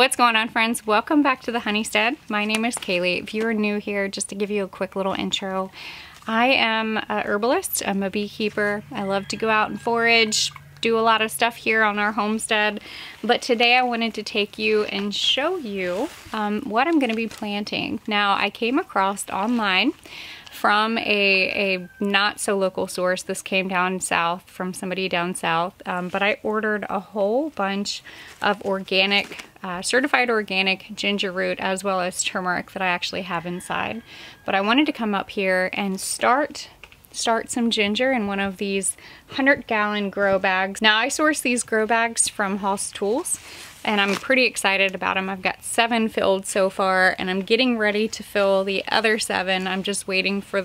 What's going on, friends? Welcome back to the Honeystead. My name is Kaylee. If you are new here, just to give you a quick little intro, I am a herbalist. I'm a beekeeper. I love to go out and forage, do a lot of stuff here on our homestead. But today I wanted to take you and show you what I'm going to be planting. Now, I came across online from a not so local source. This came down south from somebody down south, but I ordered a whole bunch of organic, certified organic ginger root as well as turmeric that I actually have inside. But I wanted to come up here and start some ginger in one of these 100-gallon grow bags. Now, I source these grow bags from Hoss Tools, and I'm pretty excited about them. I've got 7 filled so far, and I'm getting ready to fill the other 7. I'm just waiting for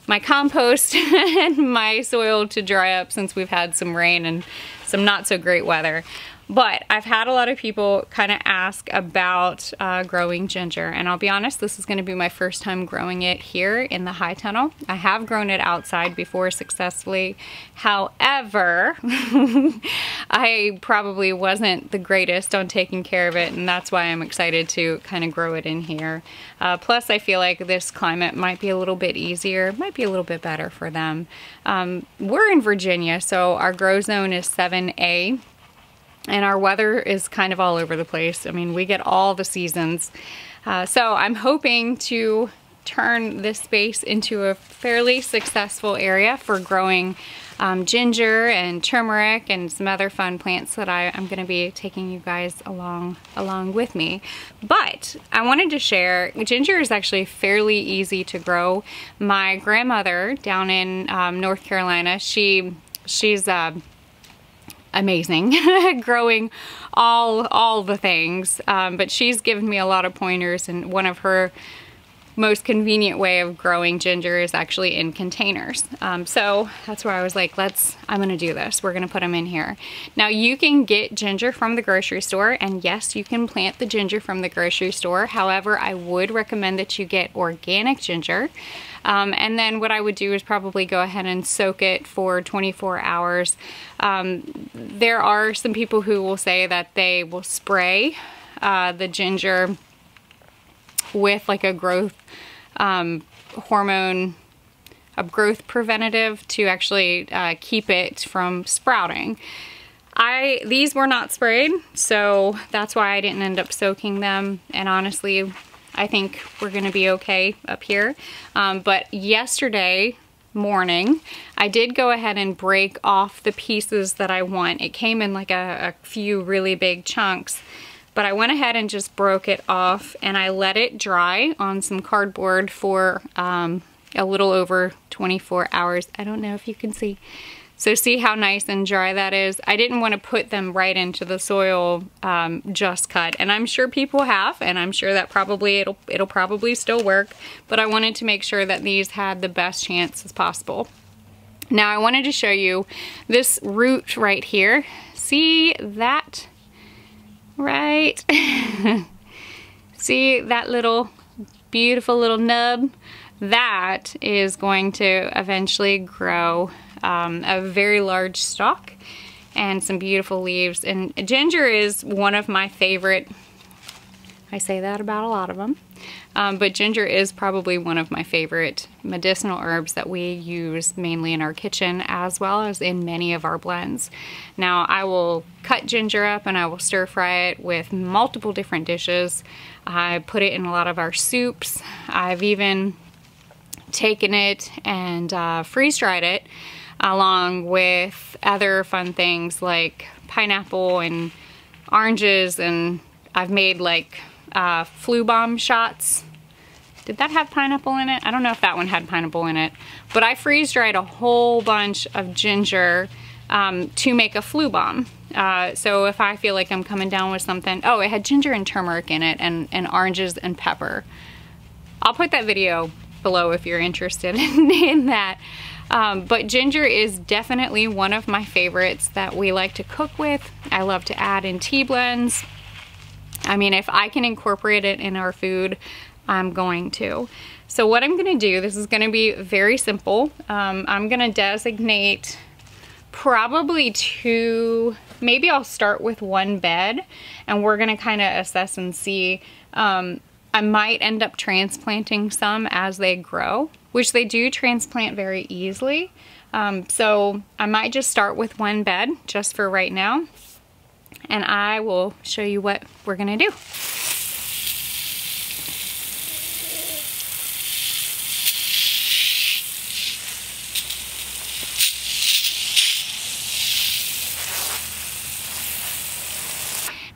my compost and my soil to dry up since we've had some rain and some not so great weather. But I've had a lot of people kind of ask about growing ginger, and I'll be honest, this is going to be my first time growing it here in the high tunnel. I have grown it outside before successfully. However, I probably wasn't the greatest on taking care of it, and that's why I'm excited to kind of grow it in here. Plus, I feel like this climate might be a little bit easier, might be a little bit better for them. We're in Virginia, so our grow zone is 7A. And our weather is kind of all over the place. I mean, we get all the seasons. So I'm hoping to turn this space into a fairly successful area for growing ginger and turmeric and some other fun plants that I'm going to be taking you guys along with me. But I wanted to share, ginger is actually fairly easy to grow. My grandmother down in North Carolina, she's amazing growing all the things, but she's given me a lot of pointers, and one of her most convenient way of growing ginger is actually in containers. So that's where I was like, I'm gonna do this. We're gonna put them in here. Now, you can get ginger from the grocery store, and yes, you can plant the ginger from the grocery store. However, I would recommend that you get organic ginger. And then what I would do is probably go ahead and soak it for 24 hours. There are some people who will say that they will spray the ginger with like a growth hormone, a growth preventative to actually keep it from sprouting. These were not sprayed, so that's why I didn't end up soaking them, and honestly, I think we're gonna be okay up here. But yesterday morning, I did go ahead and break off the pieces that I want. It came in like a few really big chunks, but I went ahead and just broke it off, and I let it dry on some cardboard for a little over 24 hours. I don't know if you can see. So see how nice and dry that is? I didn't want to put them right into the soil just cut, and I'm sure people have, and I'm sure that it'll probably still work, but I wanted to make sure that these had the best chance as possible. Now, I wanted to show you this root right here. See that? Right? See that little beautiful little nub? That is going to eventually grow a very large stalk and some beautiful leaves. And ginger is one of my favorite, I say that about a lot of them, but ginger is probably one of my favorite medicinal herbs that we use mainly in our kitchen as well as in many of our blends. Now, I will cut ginger up and I will stir fry it with multiple different dishes. I put it in a lot of our soups. I've even taken it and freeze-dried it along with other fun things like pineapple and oranges, and I've made like flu bomb shots. Did that have pineapple in it? I don't know if that one had pineapple in it, but I freeze-dried a whole bunch of ginger to make a flu bomb. So if I feel like I'm coming down with something, oh, it had ginger and turmeric in it, and oranges and pepper. I'll put that video below if you're interested in that. But ginger is definitely one of my favorites that we like to cook with. I love to add in tea blends. I mean, if I can incorporate it in our food, I'm going to. So what I'm gonna do, this is gonna be very simple. I'm gonna designate probably 2, maybe I'll start with 1 bed, and we're gonna kind of assess and see. I might end up transplanting some as they grow, which they do transplant very easily. So I might just start with 1 bed just for right now, and I will show you what we're gonna do.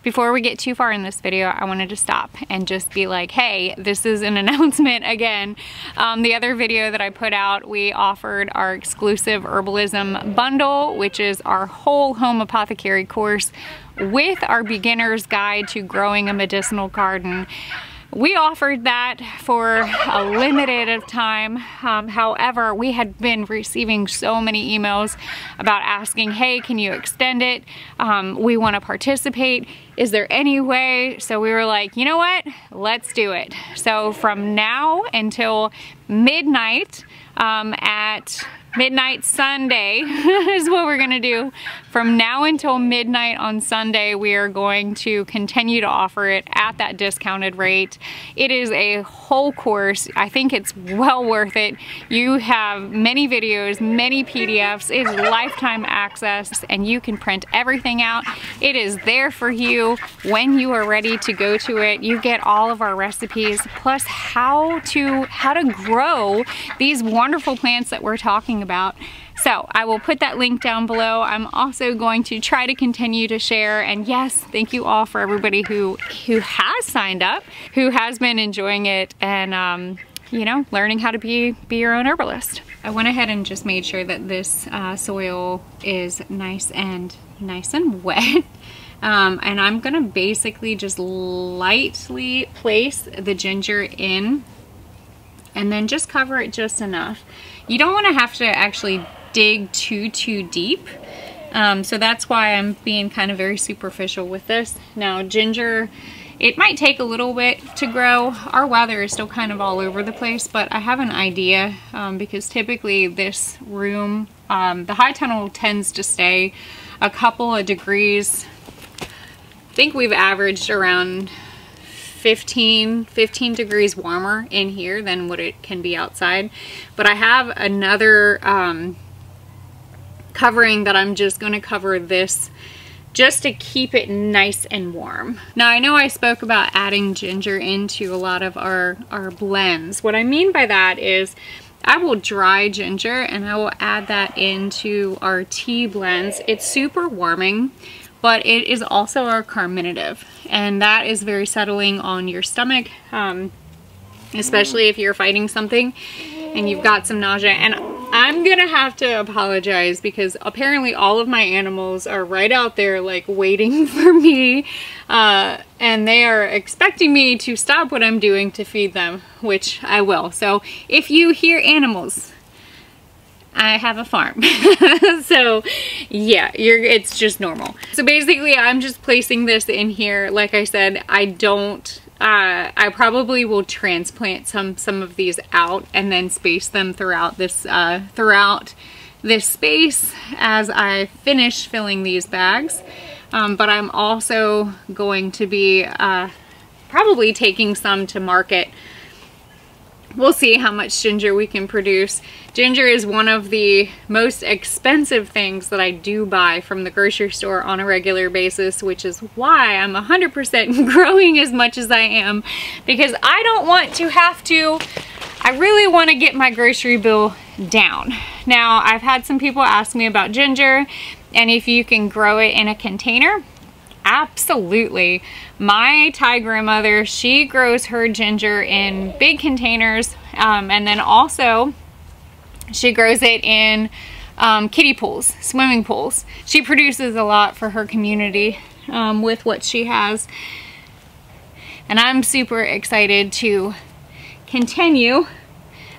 Before we get too far in this video, I wanted to stop and just be like, hey, this is an announcement again. The other video that I put out, we offered our exclusive Herbalism bundle, which is our whole home apothecary course with our beginner's guide to growing a medicinal garden. We offered that for a limited time. However, we had been receiving so many emails about asking, hey, can you extend it? We want to participate. Is there any way? So we were like, you know what? Let's do it. So from now until midnight, at midnight Sunday is what we're gonna do. From now until midnight on Sunday, we are going to continue to offer it at that discounted rate. It is a whole course. I think it's well worth it. You have many videos, many PDFs. It is lifetime access, and you can print everything out. It is there for you when you are ready to go to it. You get all of our recipes, plus how to grow these wonderful plants that we're talking about. So I will put that link down below. I'm also going to try to continue to share, and yes, thank you all for everybody who has signed up, who has been enjoying it, and you know, learning how to be your own herbalist. I went ahead and just made sure that this soil is nice and wet. And I'm gonna basically just lightly place the ginger in and then just cover it just enough. You don't want to have to actually dig too deep. So that's why I'm being kind of very superficial with this. Now ginger, it might take a little bit to grow. Our weather is still kind of all over the place, but I have an idea because typically this room, the high tunnel tends to stay a couple of degrees. I think we've averaged around 15 degrees warmer in here than what it can be outside. But I have another covering that I'm just going to cover this just to keep it nice and warm. Now I know I spoke about adding ginger into a lot of our blends. What I mean by that is I will dry ginger and I will add that into our tea blends. It's super warming, but it is also our carminative, and that is very settling on your stomach, especially if you're fighting something and you've got some nausea. And I'm gonna have to apologize because apparently all of my animals are right out there like waiting for me, and they are expecting me to stop what I'm doing to feed them, which I will. So if you hear animals, I have a farm. So yeah, it's just normal. So basically I'm just placing this in here. Like I said, I probably will transplant some of these out and then space them throughout this space as I finish filling these bags. But I'm also going to be probably taking some to market. We'll see how much ginger we can produce. Ginger is one of the most expensive things that I do buy from the grocery store on a regular basis, which is why I'm 100% growing as much as I am, because I don't want to have to, I really want to get my grocery bill down. Now, I've had some people ask me about ginger and if you can grow it in a container. Absolutely. My Thai grandmother, she grows her ginger in big containers, and then also she grows it in kiddie pools, swimming pools. She produces a lot for her community with what she has, and I'm super excited to continue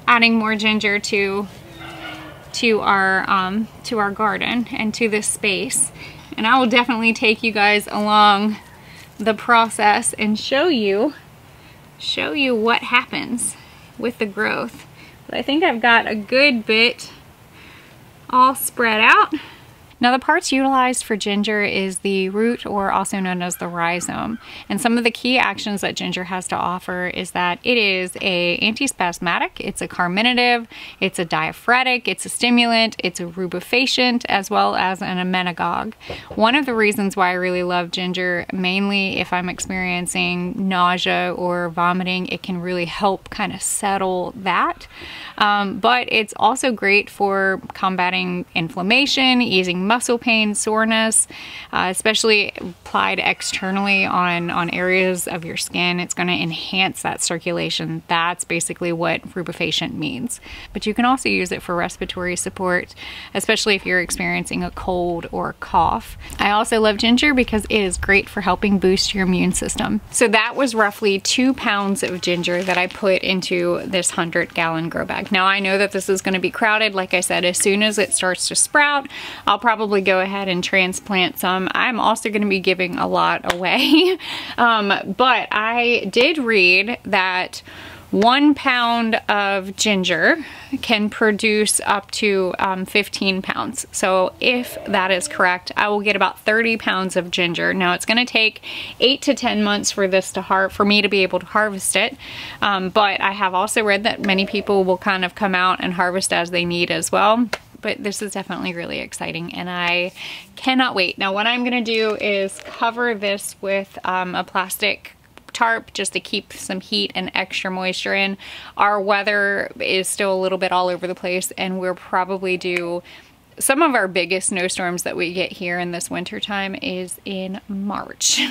adding more ginger to our garden and to this space. And I will definitely take you guys along the process and show you what happens with the growth. But I think I've got a good bit all spread out. Now the parts utilized for ginger is the root, or also known as the rhizome. And some of the key actions that ginger has to offer is that it is a antispasmodic, it's a carminative, it's a diaphoretic, it's a stimulant, it's a rubefacient, as well as an emmenagogue. One of the reasons why I really love ginger, mainly if I'm experiencing nausea or vomiting, it can really help kind of settle that. But it's also great for combating inflammation, easing muscle pain, soreness, especially applied externally on areas of your skin. It's going to enhance that circulation. That's basically what rubefacient means. But you can also use it for respiratory support, especially if you're experiencing a cold or cough. I also love ginger because it is great for helping boost your immune system. So that was roughly 2 pounds of ginger that I put into this 100-gallon grow bag. Now I know that this is going to be crowded. Like I said, as soon as it starts to sprout, I'll probably go ahead and transplant some. I'm also going to be giving a lot away. But I did read that 1 pound of ginger can produce up to 15 pounds. So if that is correct, I will get about 30 pounds of ginger. Now it's going to take 8 to 10 months for this to for me to be able to harvest it. But I have also read that many people will kind of come out and harvest as they need as well. But this is definitely really exciting and I cannot wait. Now what I'm going to do is cover this with a plastic tarp just to keep some heat and extra moisture in. Our weather is still a little bit all over the place and we're probably due. Some of our biggest snowstorms that we get here in this winter time is in March.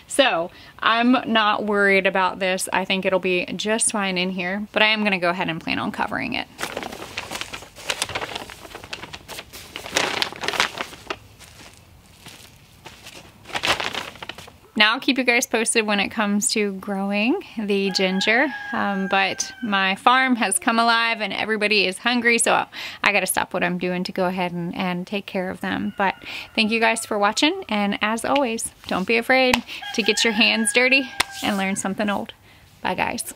So I'm not worried about this. I think it'll be just fine in here, but I am going to go ahead and plan on covering it. Now I'll keep you guys posted when it comes to growing the ginger, but my farm has come alive and everybody is hungry, so I gotta stop what I'm doing to go ahead and take care of them. But thank you guys for watching, and as always, don't be afraid to get your hands dirty and learn something old. Bye guys.